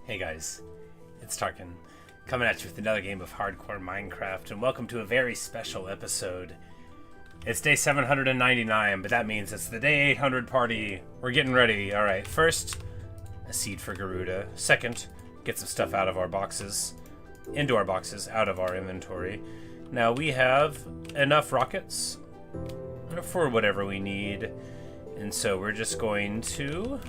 Hey guys, it's Tarkin, coming at you with another game of hardcore Minecraft, and welcome to a very special episode. It's day 799, but that means it's the day 800 party. We're getting ready. Alright, first, a seed for Garuda. Second, get some stuff out of our boxes. Into our boxes, out of our inventory. Now we have enough rockets for whatever we need, and so we're just going to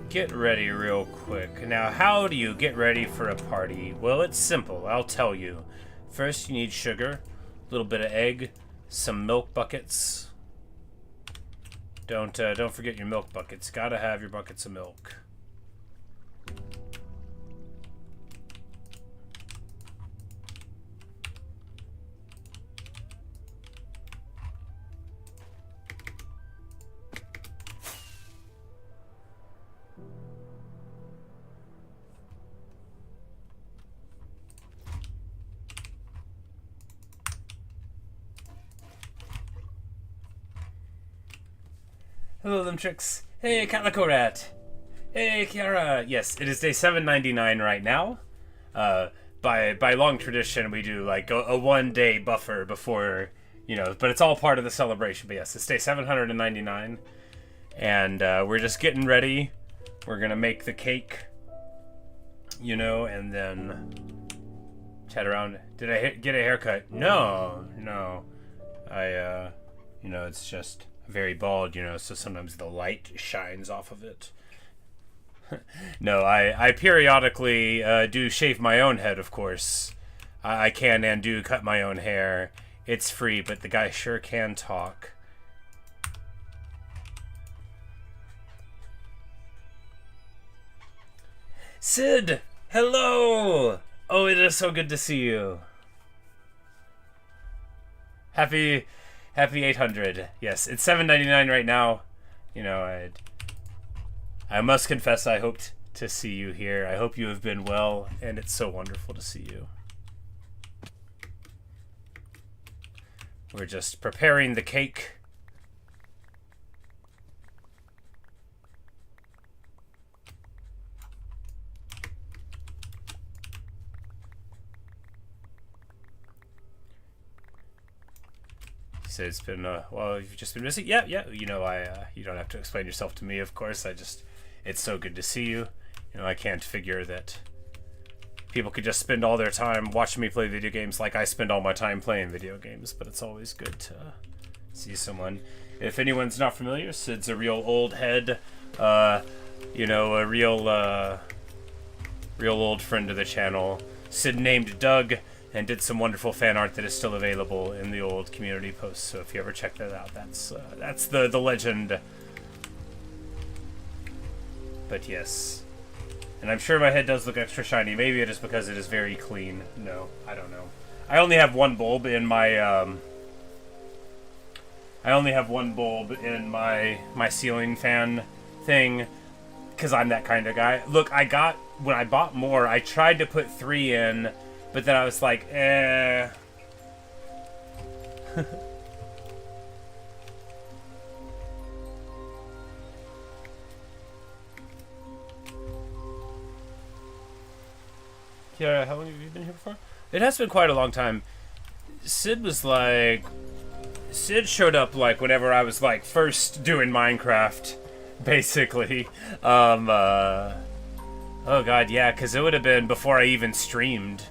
get ready real quick. Now, how do you get ready for a party? Well, it's simple. I'll tell you. First, you need sugar, a little bit of egg, some milk buckets. Don't forget your milk buckets. Gotta have your buckets of milk. Hello, them tricks. Hey, Calico Rat. Hey, Kiara. Yes, it is day 799 right now. By long tradition, we do like a 1 day buffer before, but it's all part of the celebration. But yes, it's day 799, and we're just getting ready. We're gonna make the cake, and then chat around. Did I get a haircut? No. It's just very bald, so sometimes the light shines off of it. No, I periodically do shave my own head, of course. I can and do cut my own hair. It's free, but the guy sure can talk. Sid! Hello! Oh, it is so good to see you. Happy 800. Yes, it's 799 right now. I must confess I hoped to see you here. I hope you have been well, and it's so wonderful to see you. We're just preparing the cake. So it's been well, you've just been busy. Yeah. You don't have to explain yourself to me, of course. It's so good to see you. I can't figure that people could just spend all their time watching me play video games like I spend all my time playing video games. But it's always good to see someone. If anyone's not familiar, Sid's a real old head. A real old friend of the channel. Sid named Doug, and did some wonderful fan art that is still available in the old community posts. So if you ever check that out, that's the legend. But yes, and I'm sure my head does look extra shiny. Maybe it is because it is very clean. No, I don't know. I only have one bulb in my my ceiling fan thing, because I'm that kind of guy. Look, when I bought more, I tried to put 3 in. But then I was like, eh. Kiara, how long have you been here before? It has been quite a long time. Sid showed up like whenever I was like first doing Minecraft, basically. Oh god, yeah, because it would have been before I even streamed.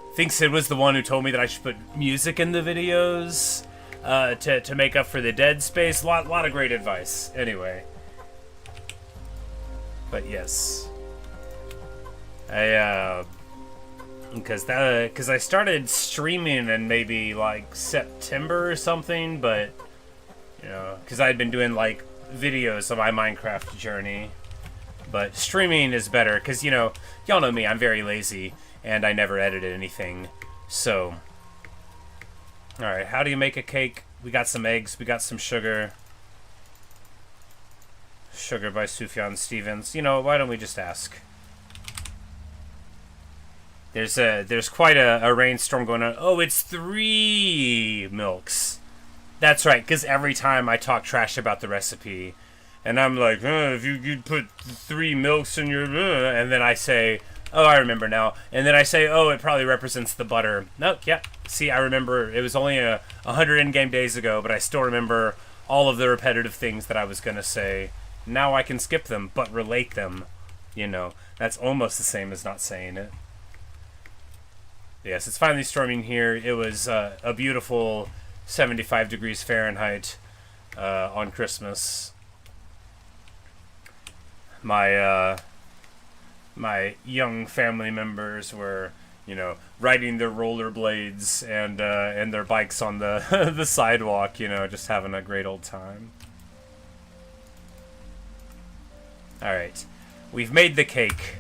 I think Sid was the one who told me that I should put music in the videos to make up for the dead space. Lot of great advice. Anyway, but yes, because I started streaming in maybe like September or something, but because I'd been doing like videos of my Minecraft journey, but streaming is better because y'all know me, I'm very lazy. And I never edited anything, so... Alright, how do you make a cake? We got some eggs, we got some sugar. Sugar by Sufjan Stevens. Why don't we just ask? There's quite a rainstorm going on. Oh, it's 3 milks. That's right, because every time I talk trash about the recipe, and I'm like, if you'd put 3 milks in your... and then I say, oh, I remember now. And then I say, oh, it probably represents the butter. Nope, yeah. See, I remember. It was only 100 in-game days ago, but I still remember all of the repetitive things that I was going to say. Now I can skip them, but relate them. You know, that's almost the same as not saying it. Yes, it's finally storming here. It was a beautiful 75 degrees Fahrenheit on Christmas. My young family members were, you know, riding their rollerblades and their bikes on the the sidewalk, you know, just having a great old time. All right, we've made the cake.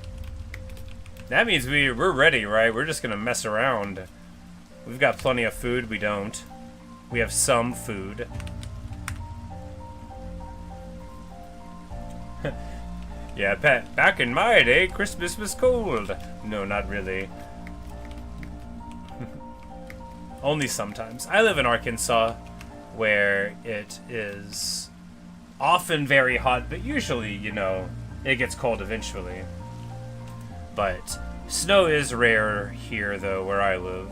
That means we're ready, right? We're just gonna mess around. We've got plenty of food. We don't. We have some food. Yeah, back in my day, Christmas was cold. No, not really. Only sometimes. I live in Arkansas, where it is often very hot, but usually, you know, it gets cold eventually. But snow is rare here, though, where I live.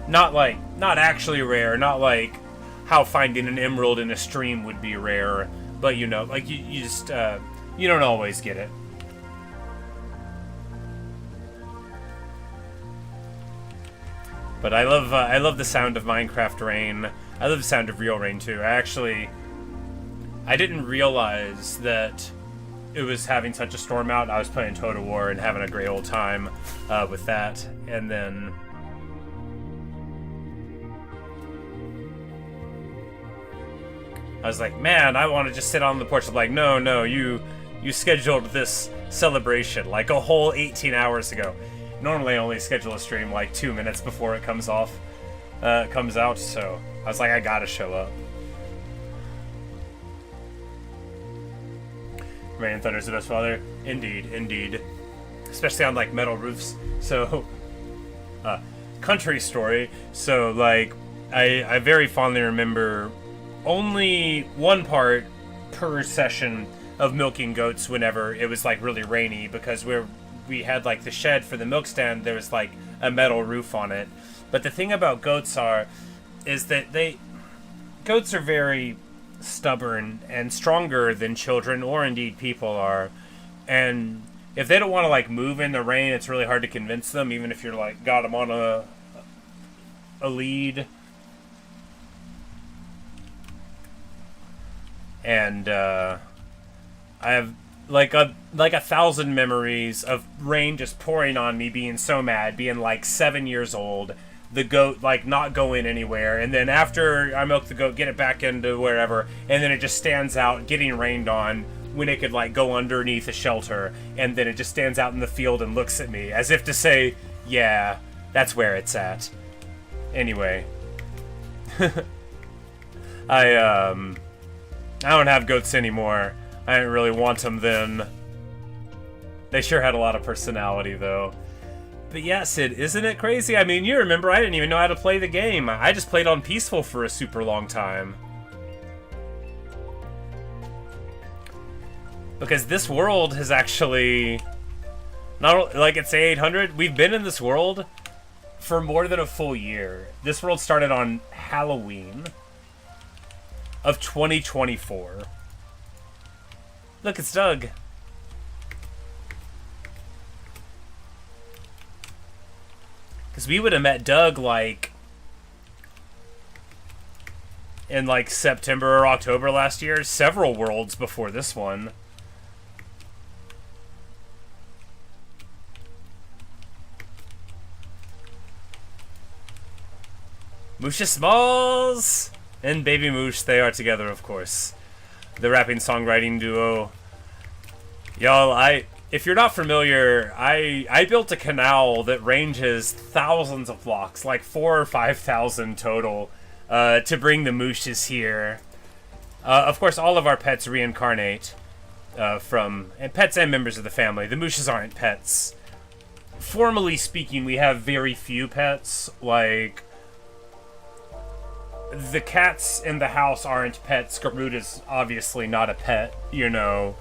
Not actually rare, not like how finding an emerald in a stream would be rare, but you know, like you just, you don't always get it. But I love the sound of Minecraft rain. I love the sound of real rain too. I didn't realize that it was having such a storm out. I was playing Total War and having a great old time with that, and then I was like, man, I want to just sit on the porch. I'm like, no, you scheduled this celebration like a whole 18 hours ago. Normally I only schedule a stream like 2 minutes before it comes out, so I was like, I gotta show up. Rain and Thunder's the best weather. Indeed. Especially on like metal roofs. So, country story. So like, I very fondly remember only one part per session of milking goats whenever it was like really rainy, because we had like the shed for the milk stand. There was like a metal roof on it. But the thing about goats is that goats are very stubborn and stronger than children or indeed people are, and if they don't want to like move in the rain, it's really hard to convince them, even if you're like got them on a lead. And I have like a 1,000 memories of rain just pouring on me, being so mad, being like 7 years old, the goat like not going anywhere, and then after I milk the goat, get it back into wherever, and then it just stands out getting rained on when it could like go underneath a shelter, and then it just stands out in the field and looks at me as if to say, yeah, that's where it's at. Anyway. I don't have goats anymore. I didn't really want them then. They sure had a lot of personality, though. But yeah, Sid, isn't it crazy? I mean, you remember I didn't even know how to play the game. I just played on peaceful for a super long time. Because this world has actually... not like it's A800. We've been in this world for more than a full year. This world started on Halloween of 2024. Look, it's Doug. Because we would have met Doug like in like September or October last year, several worlds before this one. Moosha Smalls and Baby Moosh, they are together, of course. The rapping songwriting duo. Y'all, if you're not familiar, I built a canal that ranges thousands of blocks, like 4,000 or 5,000 total, to bring the mooshes here. Of course, all of our pets reincarnate and pets and members of the family. The mooshes aren't pets. Formally speaking, we have very few pets, like... the cats in the house aren't pets. Garuda's obviously not a pet, you know.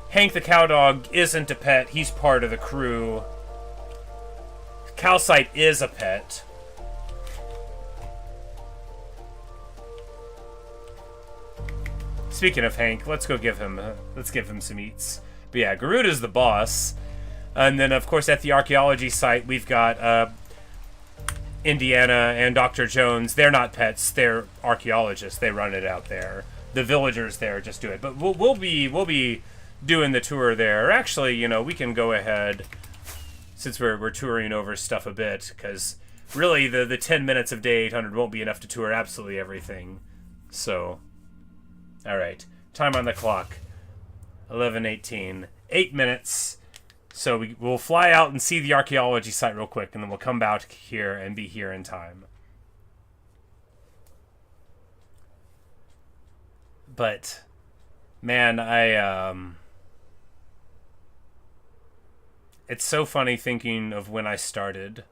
Hank the cow dog isn't a pet. He's part of the crew. Calcite is a pet. Speaking of Hank, let's give him some eats. But yeah, Garuda's the boss. And then, of course, at the archaeology site, we've got Indiana and Dr. Jones. They're not pets. They're archaeologists. They run it out there. The villagers there just do it. But we'll be doing the tour there. Actually, you know, we can go ahead, since we're touring over stuff a bit, because really the 10 minutes of day 800 won't be enough to tour absolutely everything. So, all right. Time on the clock. 11:18. 8 minutes. So we'll fly out and see the archaeology site real quick, and then we'll come back here and be here in time. But, man, it's so funny thinking of when I started.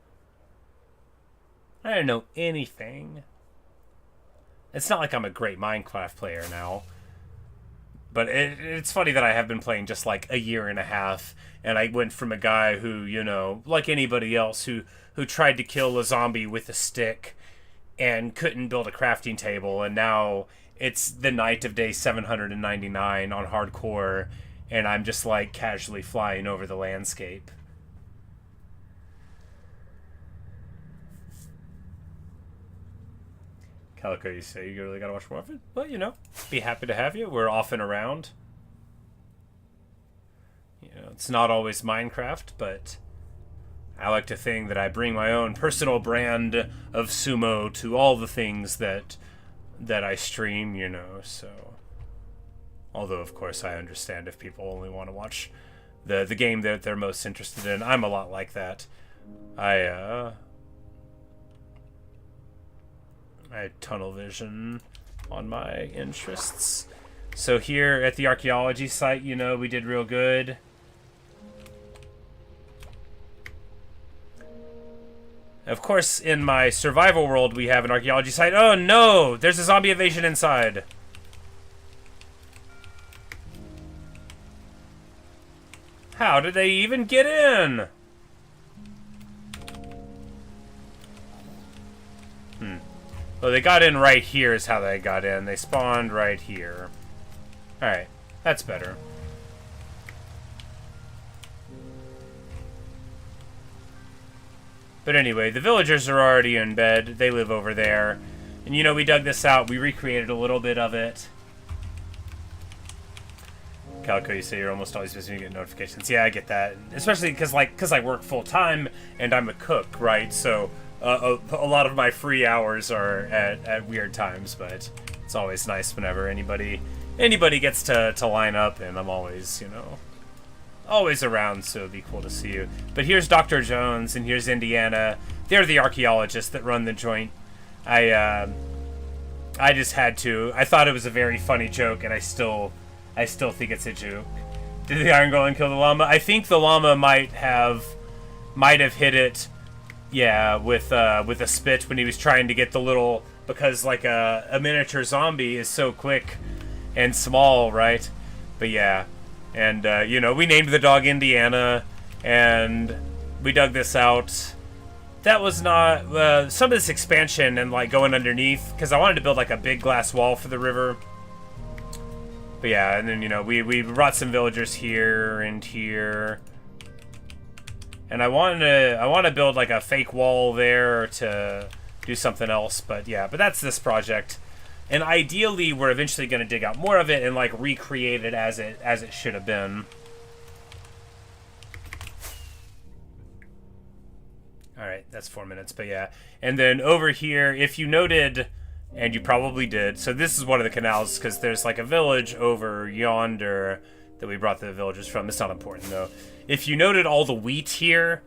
I didn't know anything. It's not like I'm a great Minecraft player now. But it's funny that I have been playing just like a year and a half, and I went from a guy who, you know, like anybody else, who tried to kill a zombie with a stick and couldn't build a crafting table, and now it's the night of day 799 on hardcore, and I'm just like casually flying over the landscape. Calico, you say you really gotta watch more of it? Well, you know, be happy to have you. We're off and around. You know, it's not always Minecraft, but I like to think that I bring my own personal brand of sumo to all the things that I stream, you know, so. Although, of course, I understand if people only want to watch the game that they're most interested in. I'm a lot like that. I had tunnel vision on my interests. So here at the archaeology site, you know, we did real good. Of course, in my survival world, we have an archaeology site. Oh no! There's a zombie invasion inside. How did they even get in? Well, they got in right here is how they got in. They spawned right here. Alright, that's better. But anyway, the villagers are already in bed. They live over there. And you know, we dug this out. We recreated a little bit of it. Calico, you say you're almost always busy when you get notifications. Yeah, I get that. Especially because I work full-time and I'm a cook, right? So a lot of my free hours are at weird times, but it's always nice whenever anybody gets to line up, and I'm always, you know, always around, so it'd be cool to see you. But here's Dr. Jones, and here's Indiana. They're the archaeologists that run the joint. I just had to. I thought it was a very funny joke, and I still think it's a joke. Did the Iron Golem kill the llama? I think the llama might have hit it. Yeah, with a spit when he was trying to get the little, because like a miniature zombie is so quick and small, right? But yeah, and you know, we named the dog Indiana, and we dug this out. That was not some of this expansion and like going underneath, because I wanted to build like a big glass wall for the river. But yeah, and then you know, we brought some villagers here and here. And I want to build like a fake wall there to do something else, but yeah, but that's this project. And ideally, we're eventually going to dig out more of it and like recreate it as it should have been. All right, that's 4 minutes, but yeah. And then over here, if you noted, and you probably did, so this is one of the canals because there's like a village over yonder that we brought the villagers from. It's not important though. If you noted all the wheat here,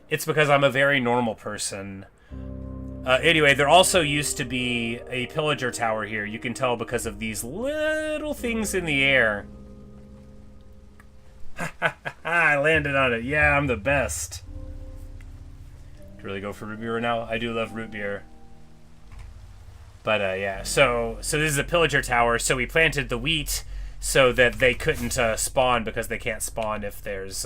it's because I'm a very normal person. Anyway, there also used to be a pillager tower here. You can tell because of these little things in the air. I landed on it. Yeah, I'm the best. To really go for root beer now? I do love root beer. But yeah, so this is a pillager tower. So we planted the wheat so that they couldn't spawn, because they can't spawn if there's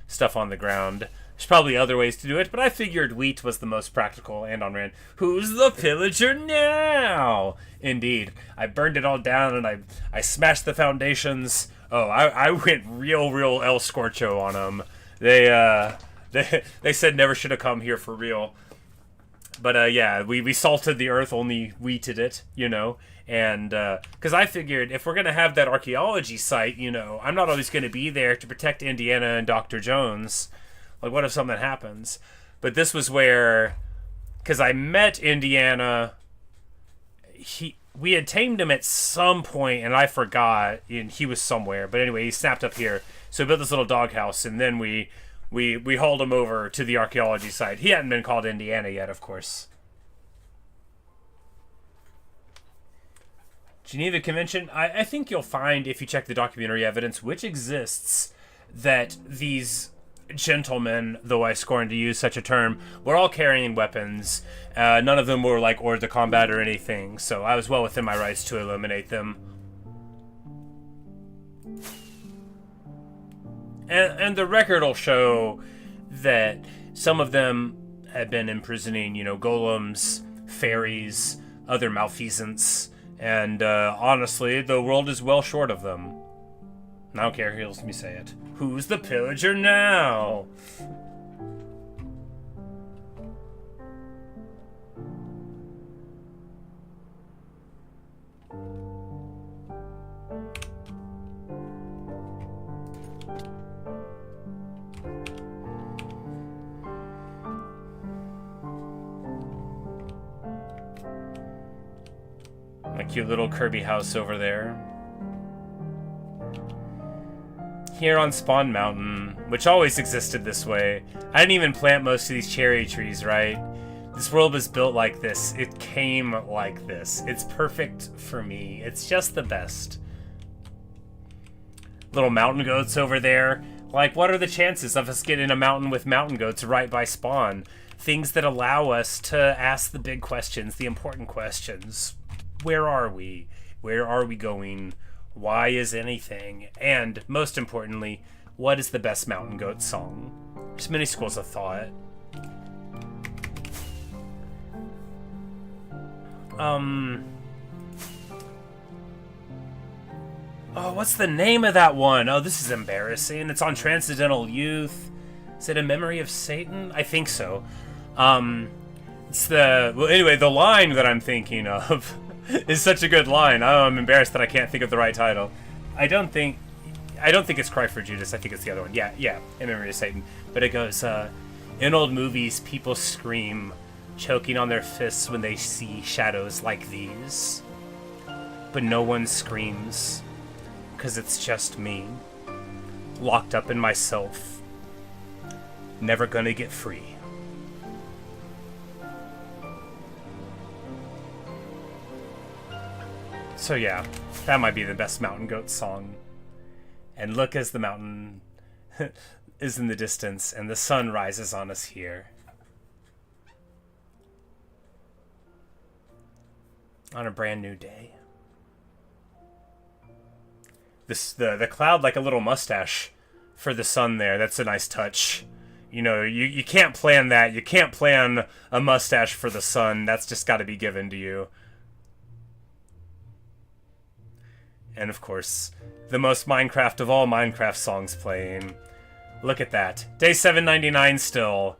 stuff on the ground. There's probably other ways to do it, but I figured wheat was the most practical and on brand. Who's the pillager now? Indeed. I burned it all down, and I smashed the foundations. Oh, I went real El Scorcho on them. They said never should have come here for real. But yeah, we salted the earth, only wheated it, you know. And because I figured if we're going to have that archaeology site, you know, I'm not always going to be there to protect Indiana and Dr. Jones. Like, what if something happens? But this was where, because I met Indiana, we had tamed him at some point, and I forgot, and he was somewhere. But anyway, he snapped up here. So we built this little doghouse, and then we hauled him over to the archaeology site. He hadn't been called Indiana yet, of course. Geneva Convention, I think you'll find, if you check the documentary evidence, which exists, that these gentlemen, though I scorn to use such a term, were all carrying weapons. None of them were like hors de combat or anything, so I was well within my rights to eliminate them. And the record will show that some of them had been imprisoning, you know, golems, fairies, other malfeasants, and honestly, the world is well short of them. I don't care who hears me say it. Who's the pillager now? A cute little Kirby house over there. Here on Spawn Mountain, which always existed this way. I didn't even plant most of these cherry trees, right? This world was built like this. It came like this. It's perfect for me. It's just the best. Little mountain goats over there. Like, what are the chances of us getting a mountain with mountain goats right by spawn? Things that allow us to ask the big questions, the important questions. Where are we? Where are we going? Why is anything? And, most importantly, what is the best mountain goat song? There's many schools of thought. Oh, what's the name of that one? Oh, this is embarrassing. It's on Transcendental Youth. Is it A Memory of Satan? I think so. It's well, anyway, the line that I'm thinking of is such a good line. Oh, I'm embarrassed that I can't think of the right title. I don't think it's Cry for Judas. I think it's the other one. Yeah, A Memory of Satan. But it goes, in old movies, people scream, choking on their fists when they see shadows like these. But no one screams, 'cause it's just me, locked up in myself, never gonna get free. So yeah, that might be the best mountain goat song. And look as the mountain is in the distance and the sun rises on us here. On a brand new day. The cloud like a little mustache for the sun there. That's a nice touch. You know, you can't plan that. You can't plan a mustache for the sun. That's just got to be given to you. And of course, the most Minecraft of all Minecraft songs playing. Look at that. Day 799 still.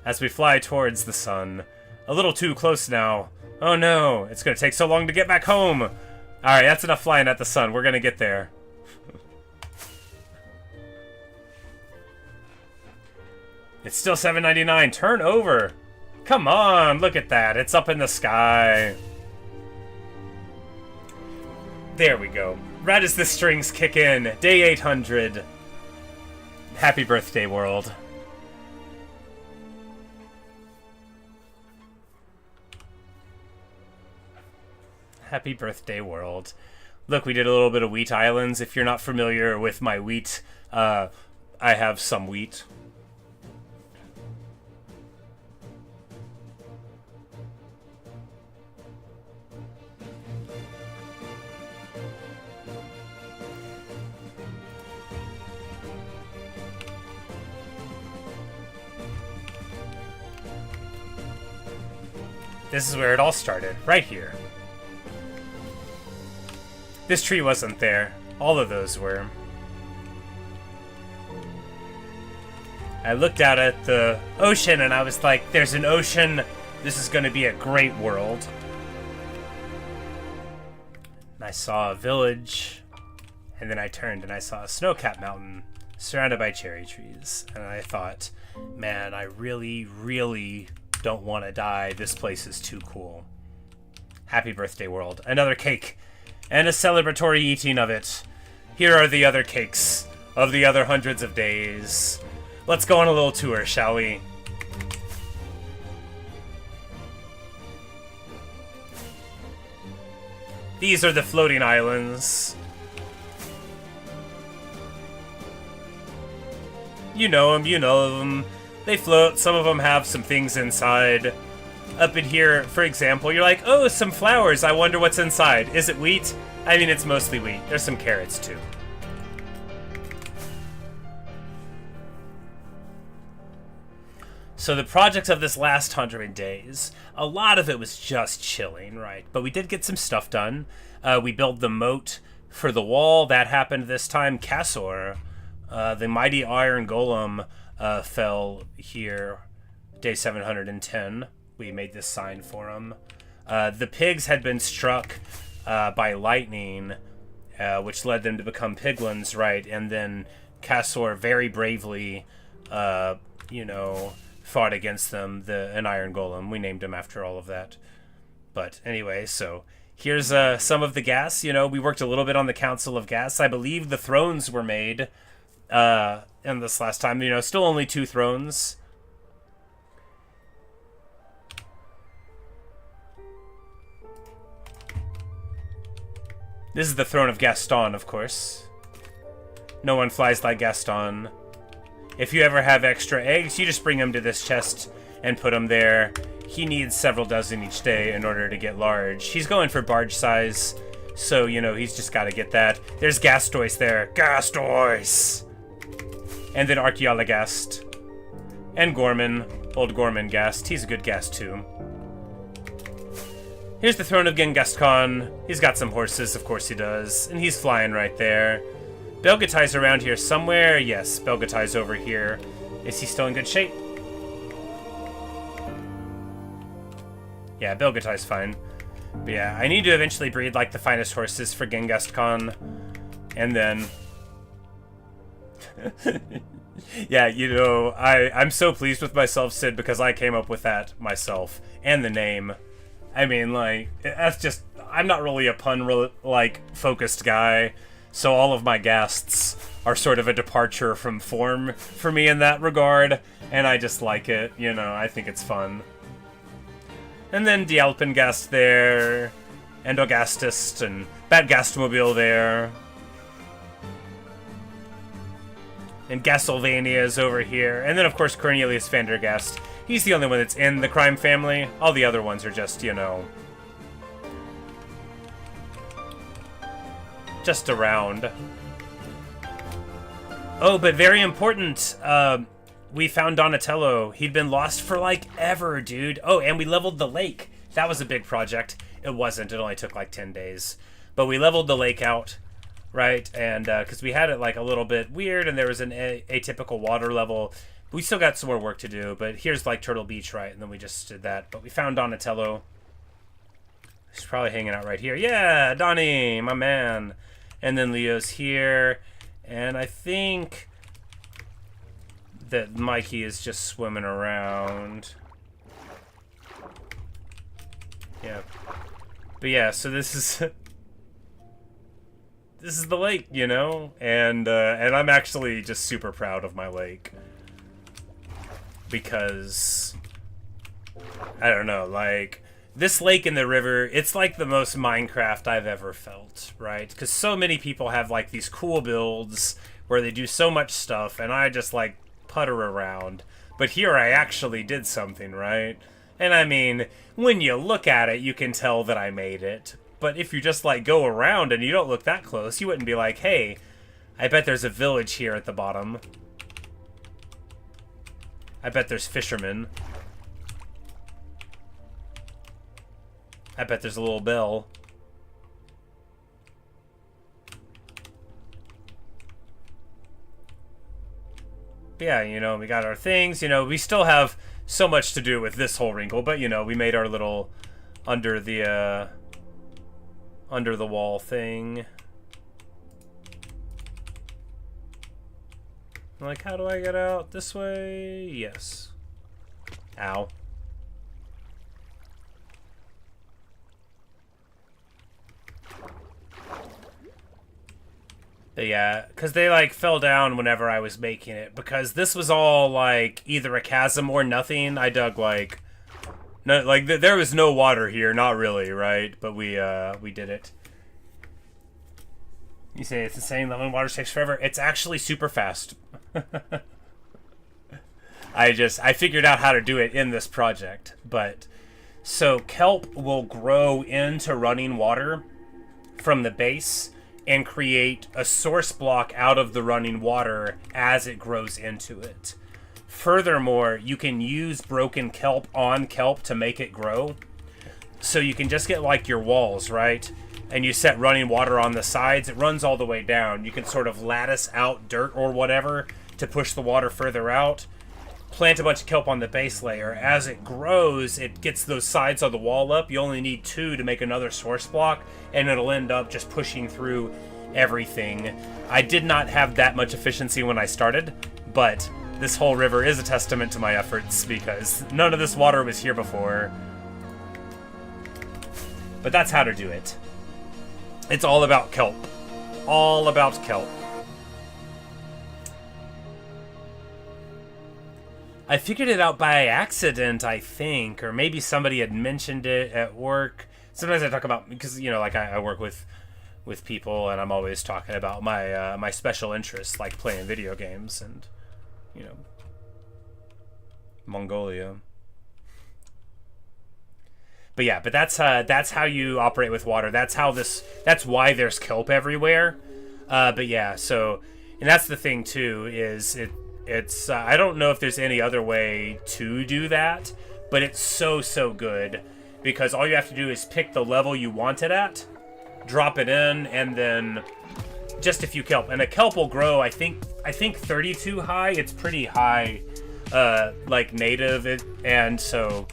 As we fly towards the sun. A little too close now. Oh no, it's gonna take so long to get back home. Alright, that's enough flying at the sun. We're gonna get there. It's still 799. Turn over. Come on, look at that. It's up in the sky. There we go. Right as the strings kick in. Day 800. Happy birthday, world. Happy birthday, world. Look, we did a little bit of Wheat Islands. If you're not familiar with my wheat, I have some wheat. this is where it all started, right here. This tree wasn't there. All of those were. I looked out at the ocean and I was like, there's an ocean. This is going to be a great world. And I saw a village, and then I turned and I saw a snow-capped mountain surrounded by cherry trees. And I thought, man, I really, really don't want to die. This place is too cool. Happy birthday, world. Another cake, and a celebratory eating of it. Here are the other cakes of the other hundreds of days. Let's go on a little tour, shall we? These are the floating islands. You know them, you know them. They float, some of them have some things inside. Up in here, for example, you're like, oh, some flowers, I wonder what's inside. Is it wheat? I mean, it's mostly wheat. There's some carrots, too. So the project of this last 100 days, a lot of it was just chilling, right? But we did get some stuff done. We built the moat for the wall. That happened this time. Castor, the mighty iron golem, fell here, day 710. We made this sign for him. The pigs had been struck by lightning, which led them to become piglins, right? And then Castor very bravely, fought against them, an iron golem. We named him after all of that. But anyway, so here's some of the gas. We worked a little bit on the Council of Gas. I believe the thrones were made in this last time. Still only 2 thrones. This is the throne of Gaston, of course. No one flies like Gaston. If you ever have extra eggs, you just bring them to this chest and put them there. He needs several dozen each day in order to get large. He's going for barge size, so, he's just got to get that. There's Gastois there. Gastois! And then Archaeologast. And Gorman. Old Gorman Gast. He's a good Gast, too. Here's the throne of Genghis Khan. He's got some horses, of course he does. And he's flying right there. Belgatai's around here somewhere. Yes, Belgatai's over here. Is he still in good shape? Yeah, Belgatai's fine. But yeah, I need to eventually breed, like, the finest horses for Genghis Khan. And then... yeah, I'm so pleased with myself, Sid, because I came up with that myself. And the name. I mean, like, that's just... I'm not really a pun, focused guy. So all of my guests are sort of a departure from form for me in that regard, and I just like it, I think it's fun. And then Dialpengast there, and Augustus, and Batgastmobile there. And Gastlevania is over here, and then of course Cornelius Vandergast. He's the only one that's in the crime family. All the other ones are just, just around. Oh, but very important, we found Donatello. He'd been lost for, ever, dude. Oh, and we leveled the lake. That was a big project. It wasn't. It only took, 10 days. But we leveled the lake out, right? And, because we had it, a little bit weird, and there was an atypical water level. We still got some more work to do, but here's, Turtle Beach, right? And then we just did that. But we found Donatello. He's probably hanging out right here. Yeah, Donnie, my man. And then Leo's here. And I think that Mikey is just swimming around. Yeah. But yeah, so this is... this is the lake, And I'm actually just super proud of my lake. Because... I don't know, this lake in the river, it's the most Minecraft I've ever felt, right? Because so many people have these cool builds where they do so much stuff, and I just putter around. But here I actually did something, right? And I mean, when you look at it, you can tell that I made it. But if you just go around and you don't look that close, you wouldn't be like, hey, I bet there's a village here at the bottom. I bet there's fishermen. I bet there's a little bell. But yeah, you know, we got our things. You know, we still have so much to do with this whole wrinkle, but you know, we made our little under the wall thing. Like, how do I get out? This way? Yes. Ow. But yeah, because they, like, fell down whenever I was making it. Because this was all, like, either a chasm or nothing. I dug, like... No, like, there was no water here. Not really, right? But we did it. You say it's insane, lemon water takes forever. It's actually super fast. I figured out how to do it in this project. But, so kelp will grow into running water from the base and create a source block out of the running water as it grows into it. Furthermore, you can use broken kelp on kelp to make it grow. So you can just get like your walls, right? And you set running water on the sides. It runs all the way down. You can sort of lattice out dirt or whatever to push the water further out. Plant a bunch of kelp on the base layer. As it grows, it gets those sides of the wall up. You only need 2 to make another source block, and it'll end up just pushing through everything. I did not have that much efficiency when I started, but this whole river is a testament to my efforts because none of this water was here before. But that's how to do it. It's all about kelp. All about kelp. I figured it out by accident, I think, or maybe somebody had mentioned it at work. Sometimes I talk about, because, you know, like I work with people, and I'm always talking about my my special interests, like playing video games and, you know, Mongolia. But yeah, but that's how you operate with water. That's why there's kelp everywhere. But yeah, so, and that's the thing too, is it's I don't know if there's any other way to do that, but it's so good because all you have to do is pick the level you want it at, drop it in, and then just a few kelp. And a kelp will grow, I think 32 high. It's pretty high, like native, and so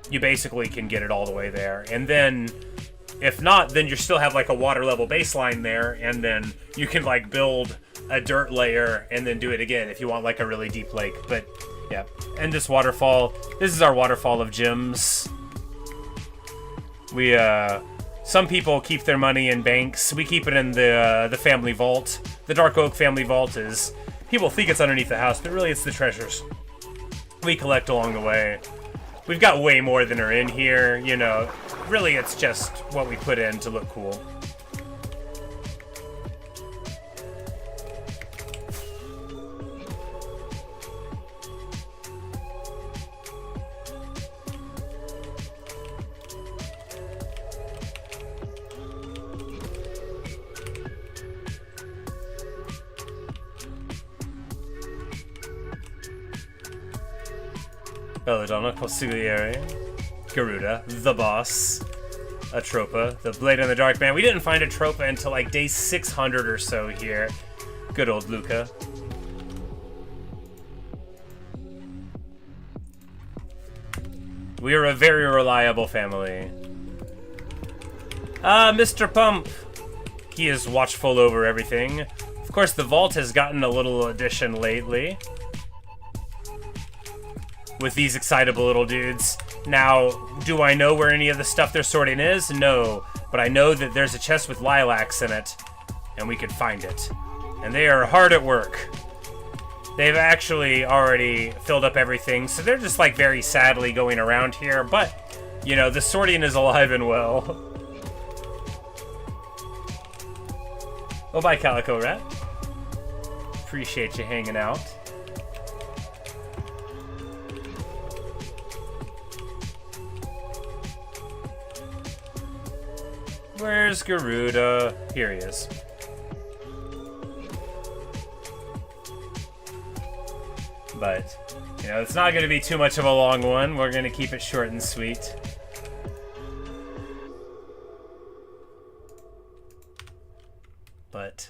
you basically can get it all the way there. And then if not, then you still have like a water level baseline there, and then you can like build a dirt layer and then do it again if you want like a really deep lake. But yeah, and this waterfall, this is our waterfall of gems. We some people keep their money in banks. We keep it in the family vault. The Dark Oak family vault is, people think it's underneath the house, but really it's the treasures we collect along the way. We've got way more than are in here, you know. Really, it's just what we put in to look cool. Belladonna, Consigliere, Garuda, the boss, Atropa, the Blade in the Dark Man. We didn't find Atropa until like day 600 or so here. Good old Luca. We are a very reliable family. Mr. Pump. He is watchful over everything. Of course, the vault has gotten a little addition lately with these excitable little dudes. Now, do I know where any of the stuff they're sorting is? No, but I know that there's a chest with lilacs in it, and we could find it. And they are hard at work. They've actually already filled up everything, so they're just like very sadly going around here, but, you know, the sorting is alive and well. Oh, bye, Calico Rat. Appreciate you hanging out. Where's Garuda? Here he is. But, you know, it's not going to be too much of a long one. We're going to keep it short and sweet. But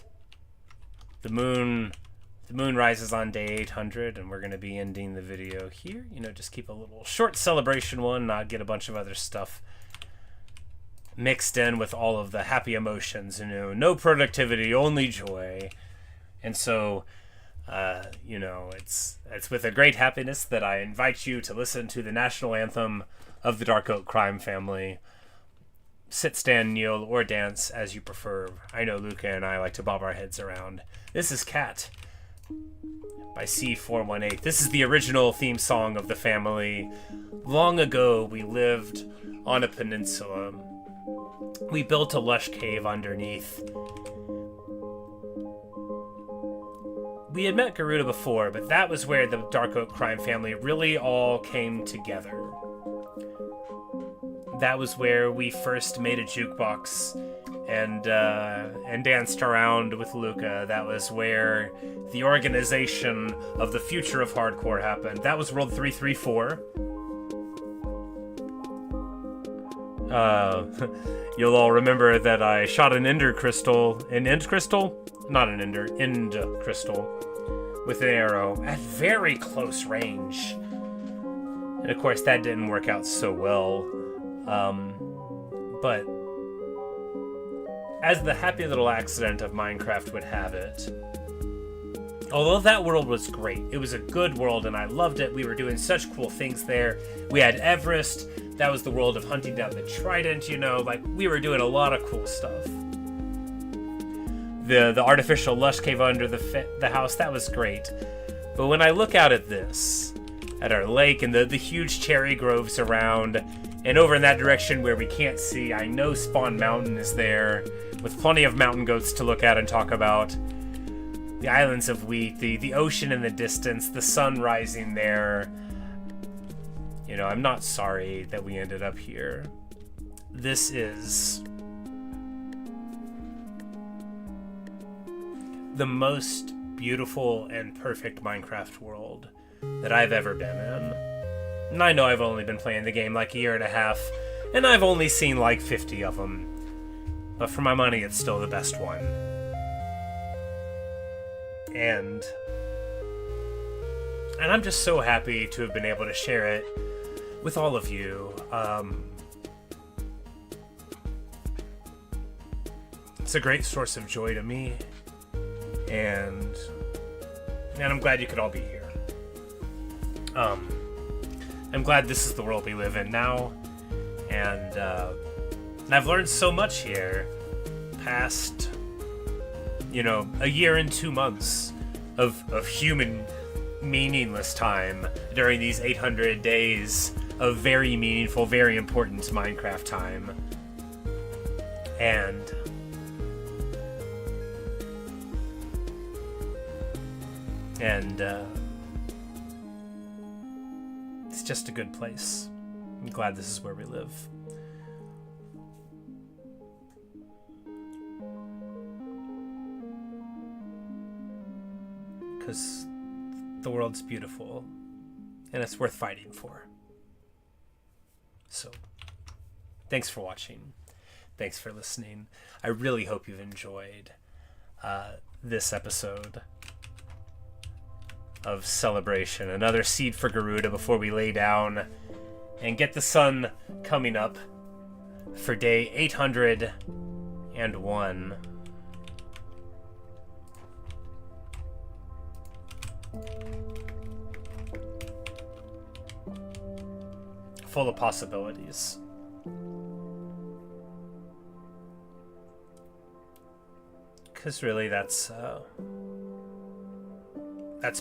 the moon rises on day 800, and we're going to be ending the video here. You know, just keep a little short celebration one, not get a bunch of other stuff mixed in with all of the happy emotions. You know, no productivity, only joy. And so, you know, it's with a great happiness that I invite you to listen to the national anthem of the Dark Oak crime family. Sit, stand, kneel, or dance as you prefer. I know Luca and I like to bob our heads around. This is Cat by C418. This is the original theme song of the family. Long ago, we lived on a peninsula. We built a lush cave underneath. We had met Garuda before, but that was where the Dark Oak crime family really all came together. That was where we first made a jukebox and danced around with Luca. That was where the organization of the future of hardcore happened. That was World 334. You'll all remember that I shot an end crystal, not an end crystal, with an arrow at very close range. And of course that didn't work out so well. But as the happy little accident of Minecraft would have it, although that world was great, it was a good world and I loved it. We were doing such cool things there. We had Everest. That was the world of hunting down the trident, you know, like we were doing a lot of cool stuff. The artificial lush cave under the house, that was great. But when I look out at this, at our lake and the huge cherry groves around, and over in that direction where we can't see, I know Spawn Mountain is there, with plenty of mountain goats to look at and talk about. The islands of wheat, the ocean in the distance, the sun rising there. You know, I'm not sorry that we ended up here. This is the most beautiful and perfect Minecraft world that I've ever been in. And I know I've only been playing the game like a year and a half, and I've only seen like 50 of them. But for my money, it's still the best one. And I'm just so happy to have been able to share it with all of you. It's a great source of joy to me, and I'm glad you could all be here. I'm glad this is the world we live in now, and I've learned so much here past, you know, a year and 2 months of human meaningless time during these 800 days of very meaningful, very important Minecraft time. And it's just a good place. I'm glad this is where we live. Because the world's beautiful, and it's worth fighting for. So, thanks for watching. Thanks for listening. I really hope you've enjoyed this episode of Celebration. Another seed for Garuda before we lay down and get the sun coming up for day 801. Full of possibilities. Because really that's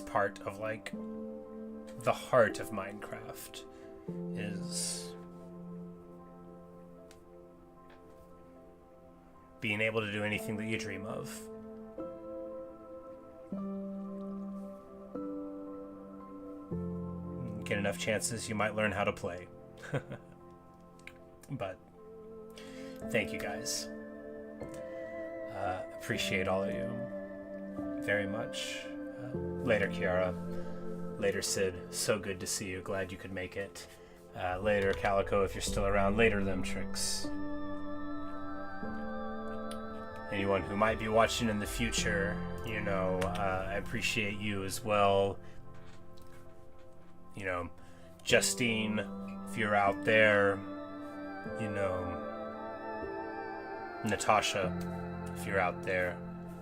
part of, like, the heart of Minecraft, is being able to do anything that you dream of. Get enough chances, you might learn how to play. But thank you guys. Appreciate all of you very much. Later, Kiara. Later, Sid. So good to see you. Glad you could make it. Later, Calico, if you're still around. Later, them tricks. anyone who might be watching in the future, you know, I appreciate you as well. You know, Justine, if you're out there, you know, Natasha, if you're out there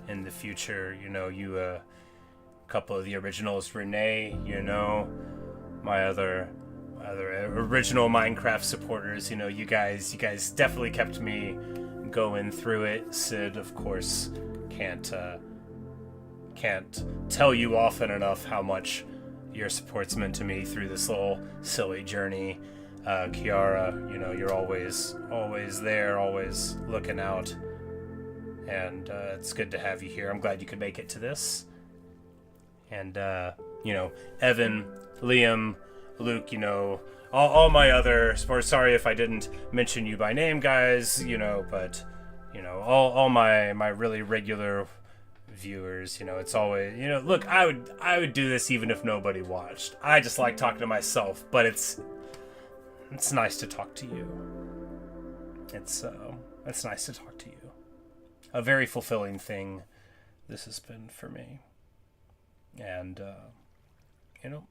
in the future, you know, you, a couple of the originals, Renee, you know, my other original Minecraft supporters, you know, you guys definitely kept me going through it. Sid, of course, can't tell you often enough how much your support's meant to me through this little silly journey. Kiara, you know, you're always there, always looking out, and it's good to have you here. I'm glad you could make it to this. And you know, Evan, Liam, Luke, you know, all my other supporters. Sorry if I didn't mention you by name, guys, you know, but you know, all my really regular viewers, you know, it's always, you know, look, I would do this even if nobody watched. I just like talking to myself, but it's nice to talk to you. It's nice to talk to you. A very fulfilling thing this has been for me. And you know,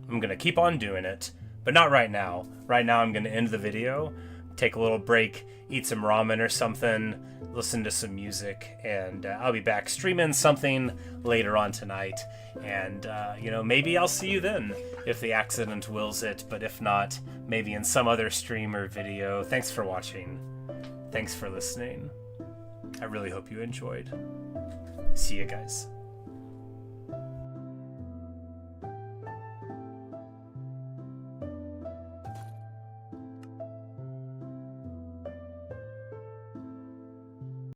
I'm gonna keep on doing it, but not right now. Right now I'm gonna end the video, take a little break, eat some ramen or something, listen to some music, and I'll be back streaming something later on tonight. And you know, maybe I'll see you then if the accident wills it, but if not, maybe in some other stream or video. Thanks for watching. Thanks for listening. I really hope you enjoyed. See you guys.